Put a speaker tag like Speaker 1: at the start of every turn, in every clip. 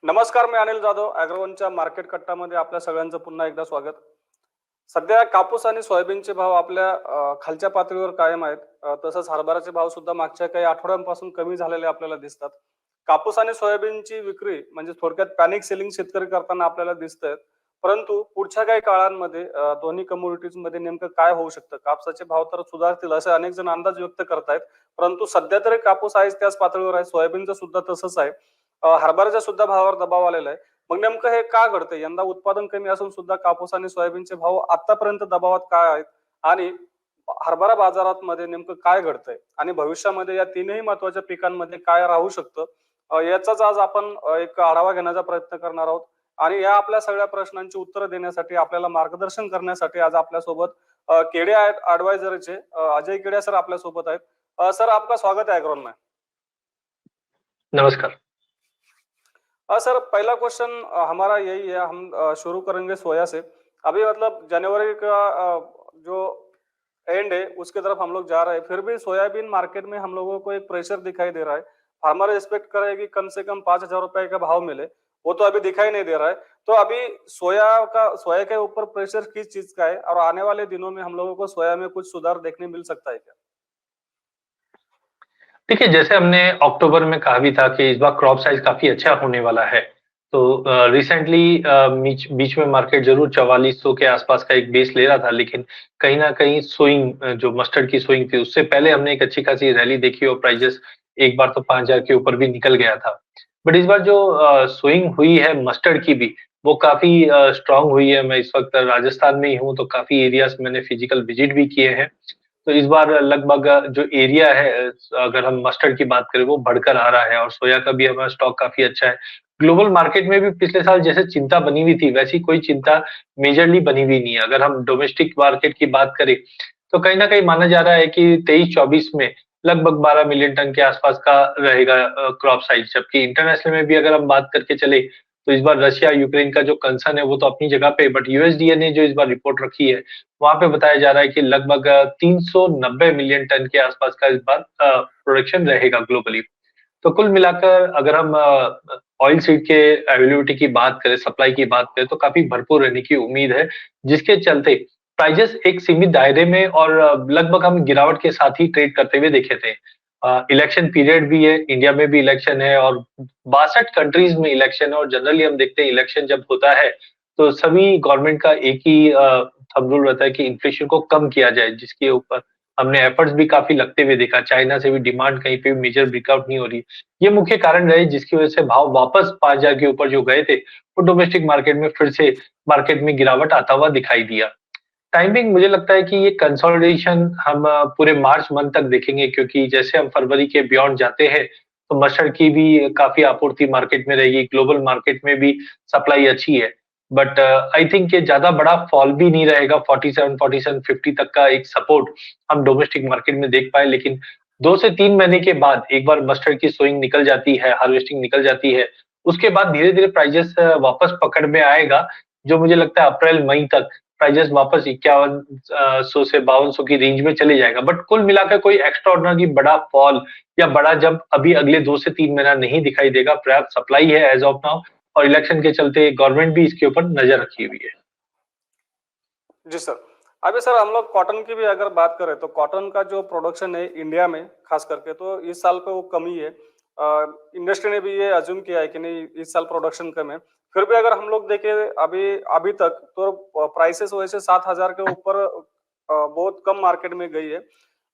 Speaker 1: नमस्कार, मी अनिल जाधव. अॅग्रोवनच्या मार्केट कट्टामध्ये आपल्या सगळ्यांचं पुन्हा एकदा स्वागत. सध्या कापूस आणि सोयाबीनचे भाव आपल्या खालच्या पातळीवर कायम आहेत. तसंच हरभऱ्याचे भाव सुद्धा मागच्या काही आठवड्यांपासून कमी झालेले आपल्याला दिसतात. कापूस आणि सोयाबीनची विक्री म्हणजे थोडक्यात पॅनिक सेलिंग शेतकरी करताना आपल्याला दिसतंय. परंतु पुढच्या काही काळांमध्ये दोन्ही कमोडिटीजमध्ये नेमकं काय होऊ शकतं? कापसाचे भाव तर सुधारतील असे अनेक जण अंदाज व्यक्त करतायत. परंतु सध्या तरी कापूस आहेच त्याच पातळीवर आहे. सोयाबीनचं सुद्धा तसंच आहे. हरभऱ्याच्या सुद्धा भावावर दबाव आलेला आहे. मग नेमकं हे का घडतंय? यंदा उत्पादन कमी असून सुद्धा कापूस आणि सोयाबीनचे भाव आतापर्यंत दबावात का आहेत? आणि हरभरा बाजारात मध्ये नेमकं काय घडतंय? आणि भविष्यामध्ये या तीनही महत्त्वाच्या पिकांमध्ये काय राहू शकतं? याचाच आज आपण एक आढावा घेण्याचा प्रयत्न करणार आहोत. आणि या आपल्या सगळ्या प्रश्नांची उत्तरं देण्यासाठी आपल्याला मार्गदर्शन करण्यासाठी आज आपल्यासोबत केडे ॲडवायझरचे अजय केडिया सर आपल्यासोबत आहेत. सर आपका स्वागत है एग्रोन में.
Speaker 2: नमस्कार।
Speaker 1: सर पहला क्वेश्चन हमारा यही है, हम शुरू करेंगे सोया से। अभी मतलब जनवरी का जो एंड है उसके तरफ हम लोग जा रहे हैं, फिर भी सोयाबीन मार्केट में हम लोगों को एक प्रेशर दिखाई दे रहा है। फार्मर एक्सपेक्ट कर रहे हैं कि कम से कम 5,000 रुपए का भाव मिले, वो तो अभी दिखाई नहीं दे रहा है। तो अभी सोया के ऊपर प्रेशर किस चीज का है और आने वाले दिनों में हम लोगों को सोया में कुछ सुधार देखने मिल सकता है क्या?
Speaker 2: देखिए, जैसे हमने अक्टूबर में कहा भी था कि इस बार क्रॉप साइज काफ़ी अच्छा होने वाला है। तो रिसेंटली बीच में मार्केट ज़रूर 4400 के आसपास का एक बेस ले रहा था, लेकिन कहीं न कहीं जो मस्टर्ड की सोइंग थी, उससे पहले हमने एक अच्छी खासी रैली देखी और प्राइसेज़ एक बार तो 5000 के ऊपर भी निकल गया था। बट इस बार जो सोइंग हुई है मस्टर्ड की भी, वो काफ़ी स्ट्रॉन्ग हुई है। मैं इस वक़्त राजस्थान में ही हूँ, तो काफ़ी एरियाज़ मैंने फिजिकल विज़िट भी किए हैं। तो इस बार लगभग जो एरिया है, अगर हम मस्टर्ड की बात करें, वो बढ़कर आ रहा है और सोया का भी हमारा स्टॉक काफ़ी अच्छा है। ग्लोबल मार्केट में भी पिछले साल जैसे चिंता बनी हुई थी, वैसी कोई चिंता मेजरली बनी हुई नहीं है। अगर हम डोमेस्टिक मार्केट की बात करें, तो कहीं न कहीं माना जा रहा है कि 23-24 में लगभग 12 मिलियन टन के आसपास का रहेगा क्रॉप साइज़। जबकि इंटरनेशनल में भी अगर हम बात करके चले, तो इस बार रशिया यूक्रेन का जो कंसर्न है, वो तो अपनी जगह पे, बट यूएसडीए ने जो इस बार रिपोर्ट रखी है, वहाँ पे बताया जा रहा है कि लगभग 390 मिलियन टन के आसपास का इस बार प्रोडक्शन रहेगा ग्लोबली। तो कुल मिलाकर अगर हम ऑयल सीड के अवेलेबिलिटी की बात करें, सप्लाई की बात करें, तो काफ़ी भरपूर रहने की उम्मीद है, जिसके चलते प्राइसेज़ एक सीमित दायरे में और लगभग हम गिरावट के साथ ही ट्रेड करते हुए देखे थे। इलेक्शन पीरियड भी है, इंडिया में भी इलेक्शन है और 62 कंट्रीज़ में इलेक्शन है और जनरली हम देखते हैं इलेक्शन जब होता है, तो सभी गवर्नमेंट का एक ही थंब रूल रहता है कि इन्फ्लेशन को कम किया जाए, जिसके ऊपर हमने एफर्ट्स भी काफ़ी लगते हुए देखा। चाइना से भी डिमांड कहीं पे भी मेजर ब्रेकआउट नहीं हो रही। ये मुख्य कारण रहे जिसकी वजह से भाव वापस 5000 के ऊपर जो गए थे, वो डोमेस्टिक मार्केट में फिर से मार्केट में गिरावट आता हुआ दिखाई दिया। टाइमिंग मुझे लगता है कि ये कंसोलिडेशन हम पूरे मार्च मंथ तक देखेंगे, क्योंकि जैसे हम फरवरी के बियॉन्ड जाते हैं, तो मस्टर्ड की भी काफ़ी आपूर्ति मार्केट में रहेगी, ग्लोबल मार्केट में भी सप्लाई अच्छी है। बट आई थिंक ये ज़्यादा बड़ा फॉल भी नहीं रहेगा, 47-50 तक का एक सपोर्ट हम डोमेस्टिक मार्केट में देख पाए, लेकिन 2 से 3 महीने के बाद एक बार मस्टर्ड की सोइंग निकल जाती है, हार्वेस्टिंग निकल जाती है, उसके बाद धीरे-धीरे प्राइसेज़ वापस पकड़ में आएगा, जो मुझे लगता है अप्रैल-मई तक प्राइसेज़ वापस 5100 से 5200 की रेंज में चले जाएगा। बट कुल मिलाकर कोई एक्स्ट्राऑर्डिनरी बड़ा फॉल या बड़ा जंप अभी अगले 2 से 3 महीना नहीं दिखाई देगा। पर्याप्त सप्लाई है एज़ ऑफ नाउ और इलेक्शन के चलते गवर्नमेंट भी इसके ऊपर नज़र रखी हुई है।
Speaker 1: जी सर। अभी सर हम लोग कॉटन की भी अगर बात करें तो कॉटन का जो प्रोडक्शन है इंडिया में खास करके तो इस साल पे वो कमी है। इंडस्ट्री ने भी ये अज्यूम किया है कि नहीं इस साल प्रोडक्शन कम है। फिर भी अगर हम लोग देखें अभी अभी तक तो प्राइसेस वैसे 7,000 के ऊपर बहुत कम मार्केट में गई है।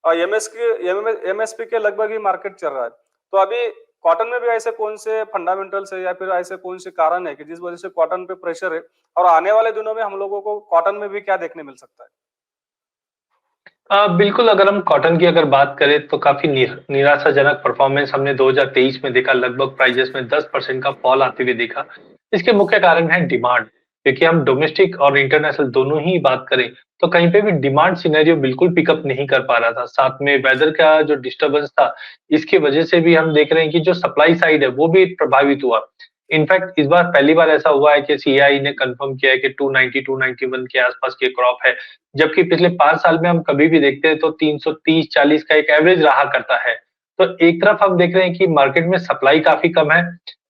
Speaker 1: एमएसपी के लगभग ही मार्केट चल रहा है। तो अभी कॉटन में भी ऐसे कौन से फंडामेंटल्स है या फिर ऐसे कौन से कारण है कि जिस वजह से कॉटन पे प्रेशर है और आने वाले दिनों में हम लोगों को कॉटन में भी क्या देखने मिल सकता है?
Speaker 2: बिल्कुल, अगर हम कॉटन की अगर बात करें तो काफ़ी निराशाजनक परफॉर्मेंस हमने 2023 में देखा, लगभग प्राइसेज़ में 10% का फॉल आते हुए देखा। इसके मुख्य कारण है डिमांड। देखिए, हम डोमेस्टिक और इंटरनेशनल दोनों ही बात करें, तो कहीं पे भी डिमांड सिनेरियो बिल्कुल पिकअप नहीं कर पा रहा था। साथ में वेदर का जो डिस्टर्बेंस था, इसकी वजह से भी हम देख रहे हैं कि जो सप्लाई साइड है, वो भी प्रभावित हुआ। इनफैक्ट इस बार पहली बार ऐसा हुआ है कि सीआई ने कन्फर्म किया है कि 290-291 के आसपास की क्रॉप है। जबकि पिछले 5 साल में हम कभी भी देखते हैं तो 330-40 का एक एवरेज रहा करता है। तो एक तरफ हम देख रहे हैं कि मार्केट में सप्लाई काफ़ी कम है,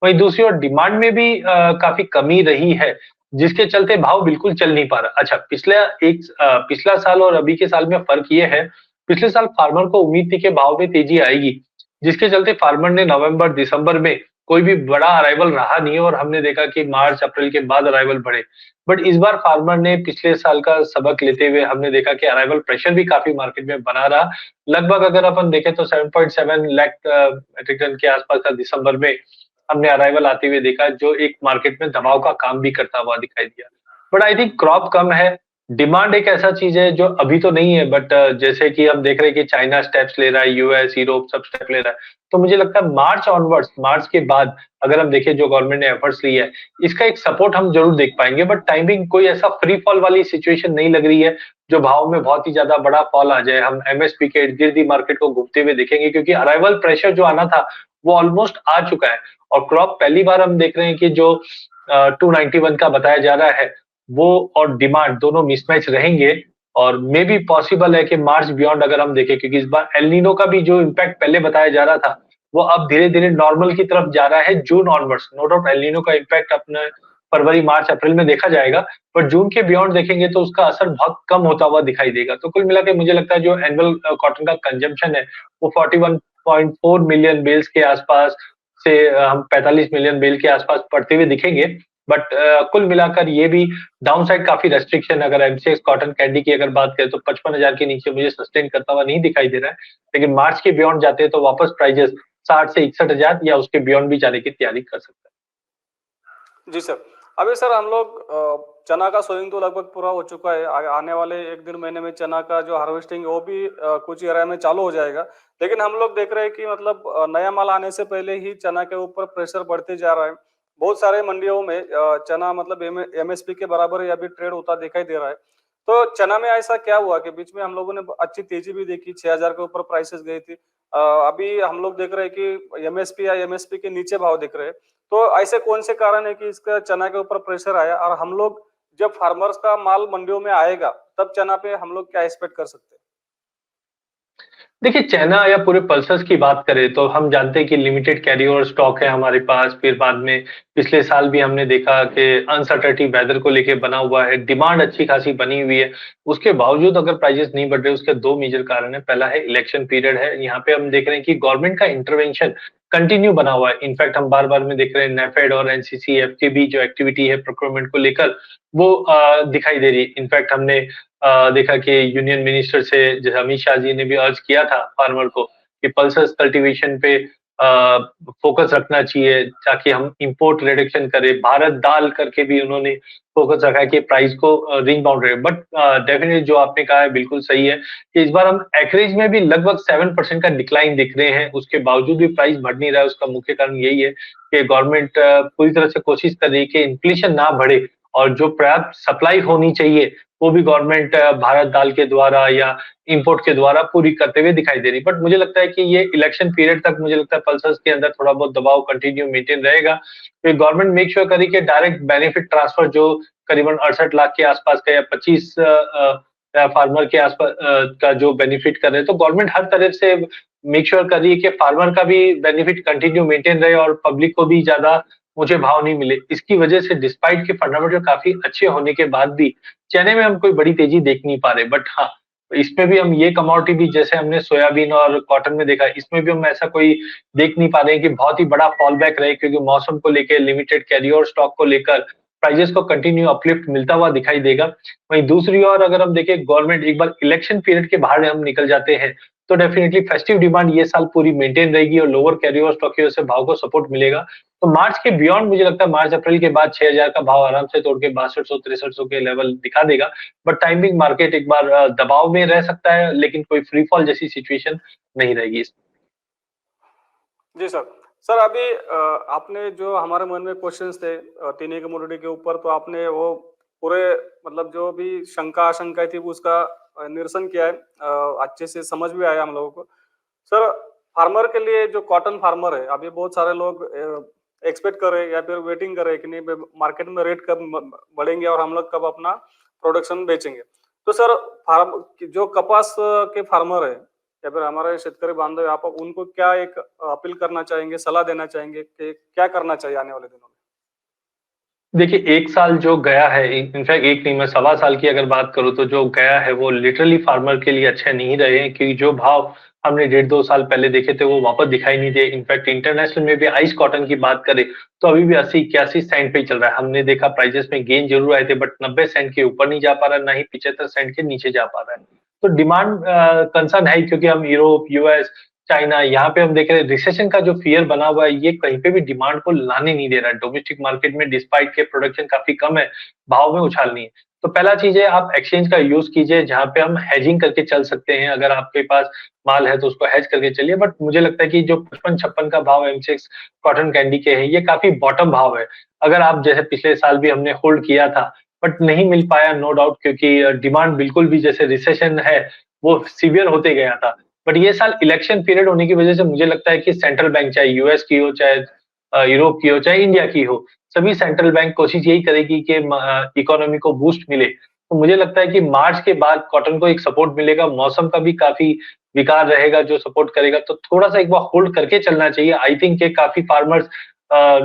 Speaker 2: वहीं दूसरी ओर डिमांड में भी काफ़ी कमी रही है, जिसके चलते भाव बिल्कुल चल नहीं पा रहा। अच्छा, पिछला साल और अभी के साल में फ़र्क ये है, पिछले साल फार्मर को उम्मीद थी कि भाव में तेज़ी आएगी, जिसके चलते फार्मर ने नवंबर, दिसंबर में कोई भी बड़ा अराइवल रहा नहीं और हमने देखा कि मार्च, अप्रैल के बाद अराइवल बढ़े। बट इस बार फार्मर ने पिछले साल का सबक लेते हुए हमने देखा कि अराइवल प्रेशर भी काफ़ी मार्केट में बना रहा। लगभग अगर अपन देखें तो 7.7 लाख मेट्रिक टन के आसपास का दिसंबर में हमने अराइवल आते हुए देखा, जो एक मार्केट में दबाव का काम भी करता हुआ दिखाई दिया। बट आई थिंक क्रॉप कम है, डिमांड एक ऐसा चीज़ है जो अभी तो नहीं है, बट जैसे कि हम देख रहे हैं कि चाइना स्टेप्स ले रहा है, यूएस, यूरोप सब स्टेप ले रहा है। तो मुझे लगता है मार्च ऑनवर्ड्स, मार्च के बाद अगर हम देखें जो गवर्नमेंट ने एफर्ट्स लिए है, इसका एक सपोर्ट हम ज़रूर देख पाएँगे, बट टाइमिंग कोई ऐसा फ्री फॉल वाली सिचुएशन नहीं लग रही है, जो भाव में बहुत ही ज़्यादा बड़ा फॉल आ जाए। हम एमएसपी के इर्द-गिर्द ही मार्केट को घूमते हुए देखेंगे, क्योंकि अराइवल प्रेशर जो आना था, वो ऑलमोस्ट आ चुका है और क्रॉप पहली बार हम देख रहे हैं कि जो 291 का बताया जा रहा है, वो और डिमांड दोनों मिसमैच रहेंगे और मे बी पॉसिबल है कि मार्च बियॉन्ड अगर हम देखें, क्योंकि इस बार एल नीनो का भी जो इम्पैक्ट पहले बताया जा रहा था, वो अब धीरे-धीरे नॉर्मल की तरफ जा रहा है June onwards. No doubt El Nino का इम्पैक्ट अपने फरवरी, मार्च, अप्रैल में देखा जाएगा, बट जून के बियॉन्ड देखेंगे तो उसका असर बहुत कम होता हुआ दिखाई देगा। तो कुल मिला के मुझे लगता है जो एनुअल कॉटन का कंजम्पशन है, वो 41.4 मिलियन बेल्स के आसपास से हम 45 मिलियन बेल के आसपास पड़ते हुए दिखेंगे। बट कुल मिलाकर ये भी डाउनसाइड काफ़ी रेस्ट्रिक्शन, अगर एमसीएक्स कॉटन कैंडी की अगर बात करें तो 55,000 के नीचे मुझे सस्टेन करता हुआ नहीं दिखाई दे रहा है। लेकिन मार्च के बियॉन्ड जाते हैं तो वापस प्राइजेस 60 से 61,000 या उसके बियॉन्ड भी जाने की तैयारी कर सकता है।
Speaker 1: जी सर। अभी सर हम लोग चना का सोइंग तो लगभग पूरा हो चुका है। आने वाले 1 दिन महीने में चना का जो हार्वेस्टिंग है वो भी कुछ एरिया में चालू हो जाएगा। लेकिन हम लोग देख रहे हैं कि मतलब नया माल आने से पहले ही चना के ऊपर प्रेशर बढ़ते जा रहा है। बहुत सारे मंडियों में चना मतलब एमएसपी के बराबर ही अभी ट्रेड होता दिखाई दे रहा है। तो चना में ऐसा क्या हुआ कि बीच में हम लोगों ने अच्छी तेजी भी देखी, 6,000 के ऊपर प्राइसेस गई थी। अभी हम लोग देख रहे हैं कि एमएसपी या एमएसपी के नीचे भाव दिख रहे हैं। तो ऐसे कौन से कारण है कि इसका चना के ऊपर प्रेशर आया और हम लोग जब फार्मर्स का माल मंडियों में आएगा तब चना पे हम लोग क्या एक्सपेक्ट कर सकते हैं?
Speaker 2: देखिए, चाइना या पूरे पल्सेस की बात करें तो हम जानते हैं कि लिमिटेड कैरी ओवर स्टॉक है हमारे पास। फिर बाद में पिछले साल भी हमने देखा कि अनसर्टेनिटी वेदर को लेके बना हुआ है, डिमांड अच्छी खासी बनी हुई है। उसके बावजूद अगर प्राइसेस नहीं बढ़ रहे, उसके 2 मेजर कारण हैं। पहला है इलेक्शन पीरियड है, यहाँ पे हम देख रहे हैं कि गवर्नमेंट का इंटरवेंशन कंटिन्यू बना हुआ है। इनफैक्ट हम बार-बार में देख रहे हैं नेफेड और एनसीसीएफ की भी जो एक्टिविटी है प्रोक्योरमेंट को लेकर, वो दिखाई दे रही है। इनफैक्ट हमने देखा कि यूनियन मिनिस्टर से जैसे अमित शाह जी ने भी अर्ज किया था फार्मर को कि पल्सेस कल्टीवेशन पे फोकस रखना चाहिए ताकि हम इंपोर्ट रिडक्शन करें। भारत दाल करके भी उन्होंने फोकस रखा है कि प्राइस को रिंग बाउंड रहे। बट डेफिनेटली जो आपने कहा है बिल्कुल सही है कि इस बार हम एक्रेज में भी लगभग 7% का डिक्लाइन दिख रहे हैं, उसके बावजूद भी प्राइस बढ़ नहीं रहा है। उसका मुख्य कारण यही है कि गवर्नमेंट पूरी तरह से कोशिश कर रही है कि इन्फ्लेशन ना बढ़े और जो पर्याप्त सप्लाई होनी चाहिए वो भी गवर्नमेंट भारत दाल के द्वारा या इंपोर्ट के द्वारा पूरी करते हुए दिखाई दे रही। बट मुझे लगता है कि ये इलेक्शन पीरियड तक मुझे लगता है पल्सेस के अंदर थोड़ा बहुत दबाव कंटिन्यू मेंटेन रहेगा। फिर गवर्नमेंट मेक श्योर करे कि डायरेक्ट बेनिफिट ट्रांसफर जो करीबन 68 लाख के आसपास का या 25 फार्मर के आसपास का जो बेनिफिट कर रहे हैं, तो गवर्नमेंट हर तरफ से मेक श्योर कर रही है कि फार्मर का भी बेनिफिट कंटिन्यू मेंटेन रहे और पब्लिक को भी ज्यादा ऊँचे भाव नहीं मिले। इसकी वजह से डिस्पाइट के फंडामेंटल काफ़ी अच्छे होने के बाद भी चने में हम कोई बड़ी तेज़ी देख नहीं पा रहे। बट हाँ, इसमें भी हम ये कमोडिटी भी जैसे हमने सोयाबीन और कॉटन में देखा, इसमें भी हम ऐसा कोई देख नहीं पा रहे हैं कि बहुत ही बड़ा फॉल बैक रहे, क्योंकि मौसम को लेके लिमिटेड कैरी ओवर स्टॉक को लेकर प्राइसेस को कंटिन्यू अपलिफ्ट मिलता हुआ दिखाई देगा। वहीं दूसरी ओर अगर हम देखें गवर्नमेंट एक बार इलेक्शन पीरियड के बाहर हम निकल जाते हैं, तो डेफिनिटली फेस्टिव डिमांड ये साल पूरी मेंटेन रहेगी और लोअर कैरी ओवर स्टॉक की वजह से भाव को सपोर्ट मिलेगा। तो मार्च के बियॉन्ड मुझे लगता है मार्च अप्रैल के बाद 6,000 का भाव आराम से तोड़ के 6200-6300 के लेवल दिखा देगा। बट टाइमिंग मार्केट एक बार दबाव में रह सकता है, लेकिन कोई फ्री फॉल जैसी सिचुएशन नहीं रहेगी इसमें।
Speaker 1: जी सर। सर अभी आपने जो हमारे मन में क्वेश्चंस थे तीन कमोडिटी के ऊपर तो आपने वो पूरे मतलब जो भी शंका आशंकाएं थी उसका निरसन किया है। अच्छे से समझ भी आया हम लोगों को। सर फार्मर के लिए जो कॉटन फार्मर है अभी बहुत सारे लोग एक्सपेक्ट कर रहे हैं या फिर वेटिंग कर रहे हैं कि नहीं मार्केट में रेट कब बढ़ेंगे और हम लोग कब अपना प्रोडक्शन बेचेंगे। तो सर फार्म जो कपास के फार्मर है या फिर हमारे शेतकरी बांधव आप उनको क्या एक अपील करना चाहेंगे, सलाह देना चाहेंगे कि क्या करना चाहिए आने वाले दिनों में?
Speaker 2: देखिए, 1 साल जो गया है, इनफैक्ट 1 नहीं, मैं सवा साल की अगर बात करूँ तो जो गया है वो लिटरली फार्मर के लिए अच्छे नहीं रहे हैं, क्योंकि जो भाव हमने डेढ़ 2 साल पहले देखे थे वो वापस दिखाई नहीं दिए। इनफैक्ट इंटरनेशनल में भी आइस कॉटन की बात करें तो अभी भी 80-81 सेंट पे ही चल रहा है। हमने देखा प्राइसेस में गेन ज़रूर आए थे, बट 90 सेंट के ऊपर नहीं जा पा रहा, ना ही 75 सेंट के नीचे जा पा रहा है। तो डिमांड कंसर्न है, क्योंकि हम यूरोप, यूएस, चाइना, यहाँ पे हम देख रहे हैं रिसेशन का जो फ़ियर बना हुआ है, ये कहीं पे भी डिमांड को लाने नहीं दे रहा है। डोमेस्टिक मार्केट में डिस्पाइट के प्रोडक्शन काफ़ी कम है, भाव में उछाल नहीं है। तो पहला चीज़ है, आप एक्सचेंज का यूज़ कीजिए, जहाँ पे हम हेजिंग करके चल सकते हैं। अगर आपके पास माल है तो उसको हेज करके चलिए, बट मुझे लगता है कि जो 55-56 का भाव एमसीएक्स कॉटन कैंडी के हैं, ये काफ़ी बॉटम भाव है। अगर आप जैसे पिछले साल भी हमने होल्ड किया था, बट नहीं मिल पाया, नो डाउट, क्योंकि डिमांड बिल्कुल भी, जैसे रिसेशन है, वो सीवियर होते गया था। बट ये साल इलेक्शन पीरियड होने की वजह से मुझे लगता है कि सेंट्रल बैंक, चाहे यूएस की हो, चाहे यूरोप की हो, चाहे इंडिया की हो, सभी सेंट्रल बैंक कोशिश यही करेगी कि इकोनॉमी को बूस्ट मिले। तो मुझे लगता है कि मार्च के बाद कॉटन को एक सपोर्ट मिलेगा, मौसम का भी काफ़ी विकार रहेगा जो सपोर्ट करेगा, तो थोड़ा-सा एक बार होल्ड करके चलना चाहिए। आई थिंक कि काफ़ी फार्मर्स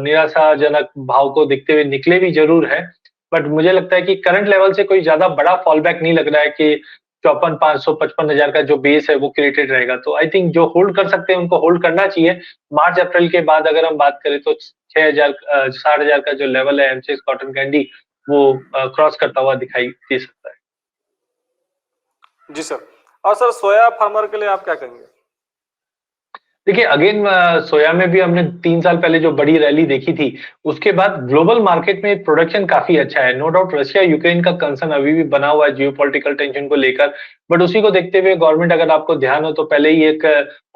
Speaker 2: निराशाजनक भाव को देखते हुए निकले भी ज़रूर हैं, बट मुझे लगता है कि करंट लेवल से कोई ज़्यादा बड़ा फॉल बैक नहीं लग रहा है कि 54,500 55,000 का जो बेस है वो क्रिएटेड रहेगा। तो आई थिंक जो होल्ड कर सकते हैं उनको होल्ड करना चाहिए। मार्च अप्रैल के बाद अगर हम बात करें तो 6000 60,000 का जो लेवल है एमसीएक्स कॉटन कैंडी, वो क्रॉस करता हुआ दिखाई दे सकता है।
Speaker 1: जी सर। और सर सोया फार्मर के लिए आप क्या कहेंगे?
Speaker 2: देखिए, अगेन सोया में भी हमने 3 साल पहले जो बड़ी रैली देखी थी, उसके बाद ग्लोबल मार्केट में प्रोडक्शन काफ़ी अच्छा है। नो डाउट रशिया यूक्रेन का कंसर्न अभी भी बना हुआ है जियोपॉलिटिकल टेंशन को लेकर, बट उसी को देखते हुए गवर्नमेंट, अगर आपको ध्यान हो तो पहले ही एक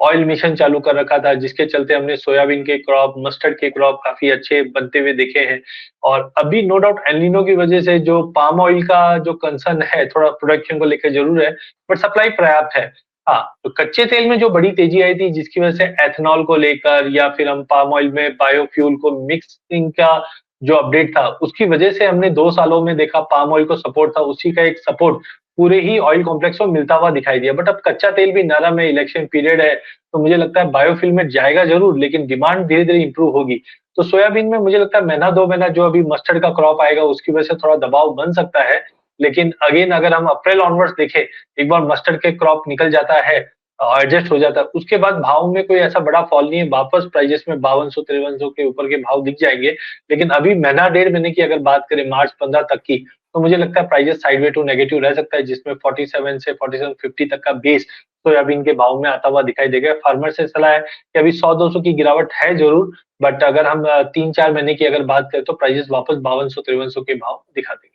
Speaker 2: ऑयल मिशन चालू कर रखा था, जिसके चलते हमने सोयाबीन के क्रॉप, मस्टर्ड के क्रॉप काफ़ी अच्छे बनते हुए दिखे हैं। और अभी नो डाउट एल नीनो की वजह से जो पाम ऑयल का जो कंसर्न है, थोड़ा प्रोडक्शन को लेकर ज़रूर है, बट सप्लाई पर्याप्त है। हाँ, तो कच्चे तेल में जो बड़ी तेज़ी आई थी, जिसकी वजह से एथनॉल को लेकर या फिर हम पाम ऑयल में बायोफ्यूल को मिक्सिंग का जो अपडेट था, उसकी वजह से हमने 2 सालों में देखा पाम ऑयल को सपोर्ट था, उसी का एक सपोर्ट पूरे ही ऑयल कॉम्प्लेक्स को मिलता हुआ दिखाई दिया। बट अब कच्चा तेल भी नरम है, इलेक्शन पीरियड है, तो मुझे लगता है बायोफ्यूल में जाएगा ज़रूर, लेकिन डिमांड धीरे-धीरे इम्प्रूव होगी। तो सोयाबीन में मुझे लगता है महीना 2 महीना जो अभी मस्टर्ड का क्रॉप आएगा, उसकी वजह से थोड़ा दबाव बन सकता है। लेकिन अगेन अगर हम अप्रैल ऑनवर्ड्स देखें, एक बार मस्टर्ड के क्रॉप निकल जाता है, एडजस्ट हो जाता है, उसके बाद भाव में कोई ऐसा बड़ा फॉल नहीं है, वापस प्राइसेस में 5200-5300 के ऊपर के भाव दिख जाएँगे। लेकिन अभी महीना डेढ़ महीने की अगर बात करें मार्च 15 तक की, तो मुझे लगता है प्राइसेस साइडवे टू नेगेटिव रह सकता है, जिसमें 47 से 4750 तक का बेस सोयाबीन के भाव में आता हुआ दिखाई देगा। फार्मर से सलाह है कि अभी 100-200 की गिरावट है ज़रूर, बट अगर हम 3-4 महीने की अगर बात करें तो प्राइसेस वापस 5200-5300 के भाव दिखा देंगे।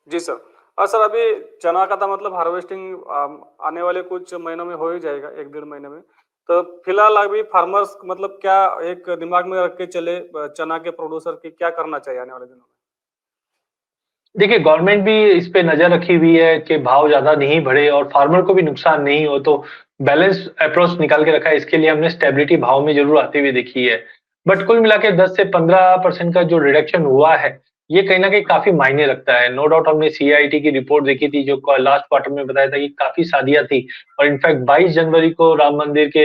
Speaker 1: जी सर। सर अभी चना का था मतलब हार्वेस्टिंग आने वाले कुछ महीनों में हो ही जाएगा, 1 डेढ़ महीने में। तो फिलहाल अभी फार्मर्स मतलब क्या एक दिमाग में रख के चले चना के प्रोड्यूसर की क्या करना चाहिए आने वाले दिनों में?
Speaker 2: देखिए, गवर्नमेंट भी इस पे नज़र रखी हुई है कि भाव ज़्यादा नहीं बढ़े और फार्मर को भी नुकसान नहीं हो, तो बैलेंस अप्रोच निकाल के रखा है। इसके लिए हमने स्टेबिलिटी भाव में ज़रूर आते हुए देखी है। बट कुल मिला के 10 से 15% का जो रिडक्शन हुआ है, ये कहीं न कहीं काफ़ी मायने रखता है। नो डाउट हमने सीआईटी की रिपोर्ट देखी थी, जो क लास्ट क्वार्टर में बताया था कि काफ़ी शादियाँ थी, और इनफैक्ट 22 जनवरी को राम मंदिर के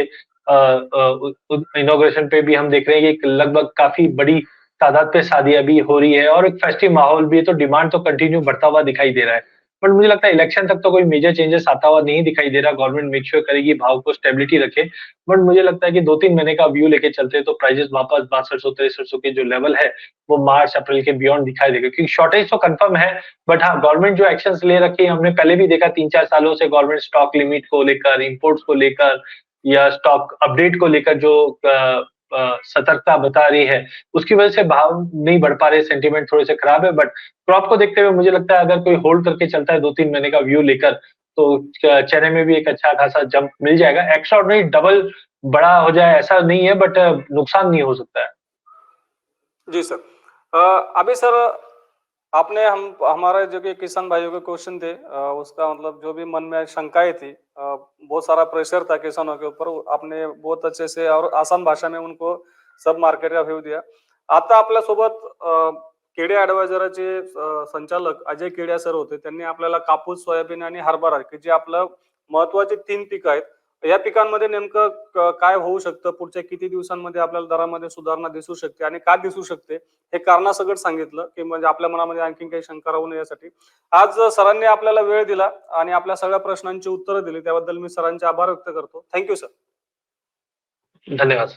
Speaker 2: इनॉग्रेशन पे भी हम देख रहे हैं कि लगभग काफ़ी बड़ी तादाद पे शादियाँ भी हो रही है और एक फेस्टिव माहौल भी है, तो डिमांड तो कंटिन्यू बढ़ता हुआ दिखाई दे रहा है। बट मुझे लगता है इलेक्शन तक तो कोई मेजर चेंजेस आता हुआ नहीं दिखाई दे रहा। गवर्नमेंट मेक श्योर करेगी भाव को स्टेबिलिटी रखे। बट मुझे लगता है कि 2-3 महीने का व्यू लेके चलते हैं तो प्राइसेस वापस 6200-6300 के जो लेवल है, वो मार्च अप्रैल के बियॉन्ड दिखाई देगा, क्योंकि शॉर्टेज तो कंफर्म है। बट हाँ, गवर्नमेंट जो एक्शंस ले रखी है, हमने पहले भी देखा 3-4 सालों से गवर्नमेंट स्टॉक लिमिट को लेकर, इंपोर्ट्स को लेकर या स्टॉक अपडेट को लेकर जो सतर्कता बता रही है, उसकी वजह से भाव नहीं बढ़ पा रहे, सेंटीमेंट थोड़े से खराब है। बट क्रॉप को देखते हुए मुझे लगता है अगर कोई होल्ड करके चलता है 2-3 महीने का व्यू लेकर, तो चने में भी एक अच्छा खासा जंप मिल जाएगा। एक्स्ट्राऑर्डिनरी डबल बड़ा हो जाए ऐसा नहीं है, बट नुकसान नहीं हो सकता है।
Speaker 1: जी सर। अभी सर आपने हम हमारे जो कि किसान भाइयों के क्वेश्चन थे उसका मतलब जो भी मन में शंकाएँ थी बहुत सारा प्रेशर था किसानों के ऊपर, आपने बहुत अच्छे से और आसान भाषा में उनको सब मार्केट का व्ह्यू दिया. आता आपल्यासोबत केडे ॲडवायझरचे संचालक अजय केडिया सर होते. त्यांनी आपल्याला कापूस, सोयाबीन आणि हरभरा की जे आपलं महत्वाची 3 पिकं आहेत. या पिकांमध्ये नेमकं काय होऊ शकतं? पुढच्या किती दिवसांमध्ये आपल्याला दरामध्ये सुधारणा दिसू शकते आणि का दिसू शकते? हे कारणासकट सांगितलं, की म्हणजे आपल्या मनामध्ये आणखीन काही शंका राहू नये यासाठी. आज सरांनी आपल्याला वेळ दिला आणि आपल्या सगळ्या प्रश्नांची उत्तरं दिली. त्याबद्दल मी सरांचे आभार व्यक्त करतो. Thank sir.
Speaker 2: धन्यवाद.